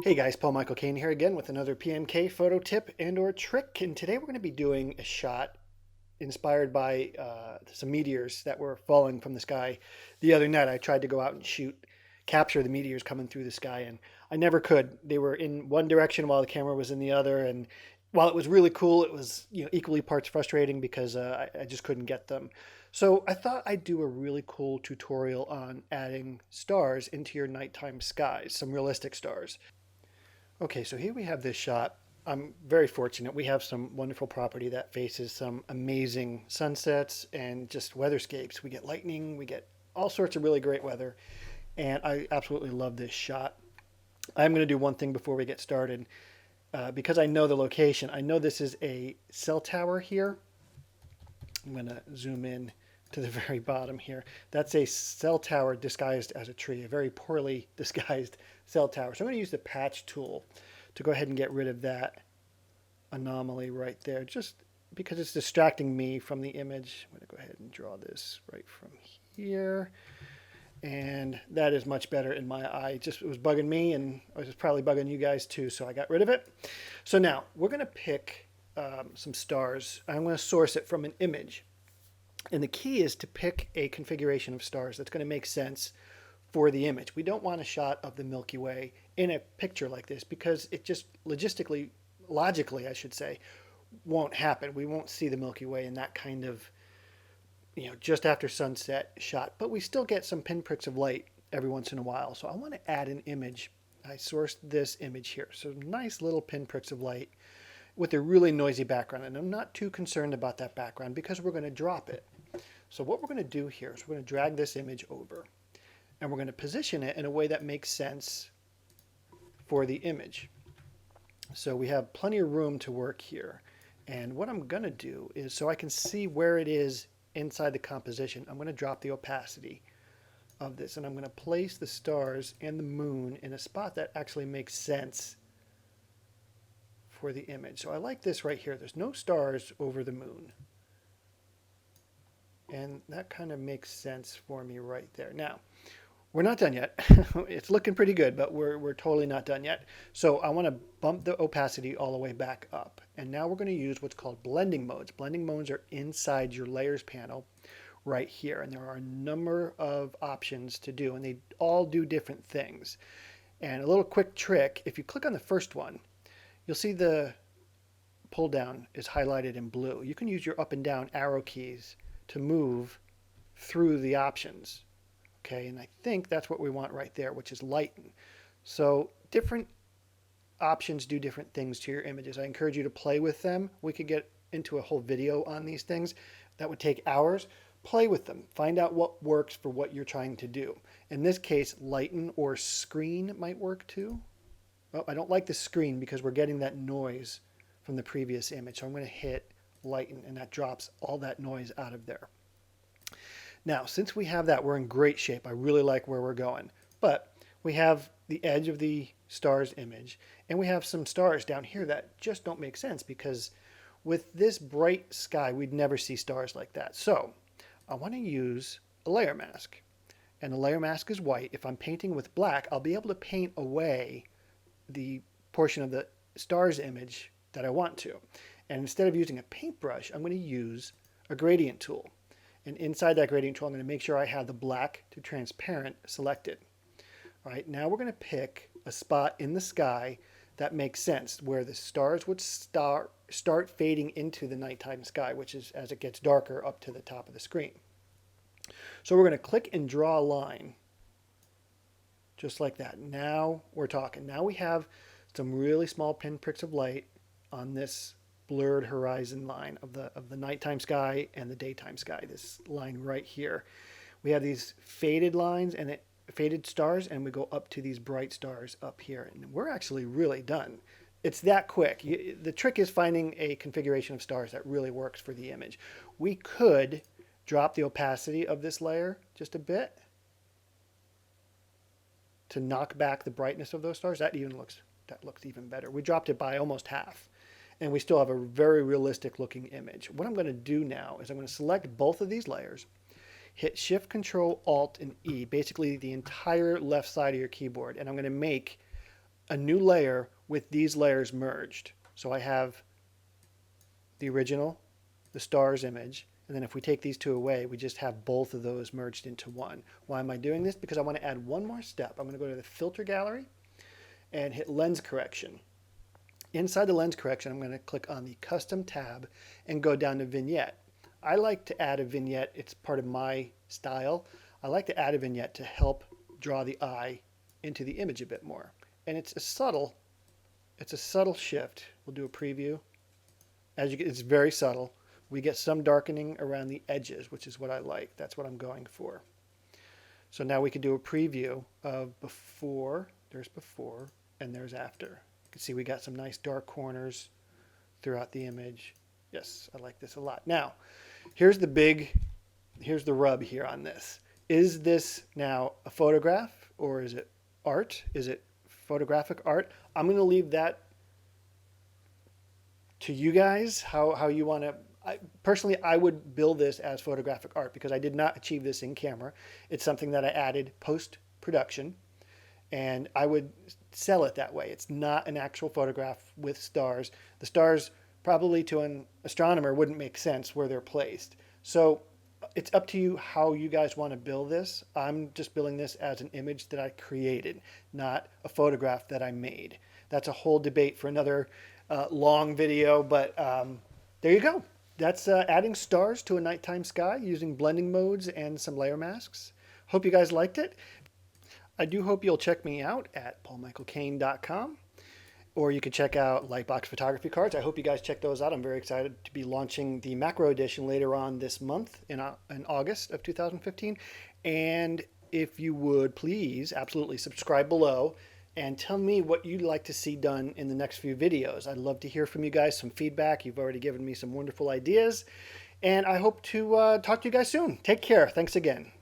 Hey guys, Paul Michael Kane here again with another PMK photo tip and or trick. And today we're going to be doing a shot inspired by some meteors that were falling from the sky the other night. I tried to go out and capture the meteors coming through the sky, and I never could. They were in one direction while the camera was in the other, and while it was really cool, it was equally parts frustrating because I just couldn't get them. So I thought I'd do a really cool tutorial on adding stars into your nighttime skies, some realistic stars. Okay, so here we have this shot. I'm very fortunate. We have some wonderful property that faces some amazing sunsets and just weatherscapes. We get lightning, we get all sorts of really great weather, and I absolutely love this shot. I'm going to do one thing before we get started. Because I know the location, I know this is a cell tower here. I'm going to zoom in to the very bottom here. That's a cell tower disguised as a tree, a very poorly disguised cell tower. So I'm going to use the patch tool to go ahead and get rid of that anomaly right there, just because it's distracting me from the image. I'm going to go ahead and draw this right from here. And that is much better in my eye. It was bugging me, and it was probably bugging you guys too, so I got rid of it. So now we're going to pick some stars. I'm going to source it from an image. And the key is to pick a configuration of stars that's going to make sense for the image. We don't want a shot of the Milky Way in a picture like this because it just logically, I should say, won't happen. We won't see the Milky Way in that kind of, just after sunset shot. But we still get some pinpricks of light every once in a while. So I want to add an image. I sourced this image here. So nice little pinpricks of light with a really noisy background. And I'm not too concerned about that background because we're going to drop it. So what we're going to do here is we're going to drag this image over and we're going to position it in a way that makes sense for the image. So we have plenty of room to work here. And what I'm going to do is, so I can see where it is inside the composition, I'm going to drop the opacity of this and I'm going to place the stars and the moon in a spot that actually makes sense for the image. So I like this right here. There's no stars over the moon. And that kind of makes sense for me right there. Now, we're not done yet. It's looking pretty good, but we're totally not done yet. So I want to bump the opacity all the way back up. And now we're going to use what's called blending modes. Blending modes are inside your layers panel right here. And there are a number of options to do, and they all do different things. And a little quick trick, if you click on the first one, you'll see the pull down is highlighted in blue. You can use your up and down arrow keys to move through the options. Okay, and I think that's what we want right there, which is lighten. So different options do different things to your images. I encourage you to play with them. We could get into a whole video on these things. That would take hours. Play with them. Find out what works for what you're trying to do. In this case, lighten or screen might work too. Well, I don't like the screen because we're getting that noise from the previous image. So I'm going to hit lighten, and that drops all that noise out of there. Now, since we have that, we're in great shape. I really like where we're going. But we have the edge of the stars image, and we have some stars down here that just don't make sense because with this bright sky, we'd never see stars like that. So I want to use a layer mask. And the layer mask is white. If I'm painting with black, I'll be able to paint away the portion of the stars image that I want to. And instead of using a paintbrush, I'm going to use a gradient tool. And inside that gradient tool, I'm going to make sure I have the black to transparent selected. All right, now we're going to pick a spot in the sky that makes sense, where the stars would start fading into the nighttime sky, which is as it gets darker up to the top of the screen. So we're going to click and draw a line, just like that. Now we're talking. Now we have some really small pinpricks of light on this blurred horizon line of the nighttime sky and the daytime sky. This line right here, we have these faded lines and faded stars, and we go up to these bright stars up here, and we're actually really done. It's that quick. The trick is finding a configuration of stars that really works for the image. We could drop the opacity of this layer just a bit to knock back the brightness of those stars. That looks even better. We dropped it by almost half, and we still have a very realistic looking image. What I'm going to do now is I'm going to select both of these layers, hit Shift, Control, Alt, and E, basically the entire left side of your keyboard, and I'm going to make a new layer with these layers merged. So I have the original, the stars image, and then if we take these two away, we just have both of those merged into one. Why am I doing this? Because I want to add one more step. I'm going to go to the filter gallery and hit lens correction. Inside the lens correction, I'm going to click on the custom tab and go down to vignette. I like to add a vignette. It's part of my style. I like to add a vignette to help draw the eye into the image a bit more. And it's a subtle shift. We'll do a preview. As you get, it's very subtle. We get some darkening around the edges, which is what I like. That's what I'm going for. So now we can do a preview of before. There's before and there's after. You can see we got some nice dark corners throughout the image. Yes, I like this a lot. Now, here's the rub here on this. Is this now a photograph or is it art? Is it photographic art? I'm going to leave that to you guys, how you want to. Personally, I would bill this as photographic art because I did not achieve this in camera. It's something that I added post-production, and I would sell it that way. It's not an actual photograph with stars. The stars probably to an astronomer wouldn't make sense where they're placed. So it's up to you how you guys want to bill this. I'm just billing this as an image that I created, not a photograph that I made. That's a whole debate for another long video, but there you go. That's adding stars to a nighttime sky using blending modes and some layer masks. Hope you guys liked it. I do hope you'll check me out at paulmichaelkane.com, or you can check out Lightbox Photography Cards. I hope you guys check those out. I'm very excited to be launching the macro edition later on this month in August of 2015. And if you would please absolutely subscribe below and tell me what you'd like to see done in the next few videos. I'd love to hear from you guys, some feedback. You've already given me some wonderful ideas. And I hope to talk to you guys soon. Take care. Thanks again.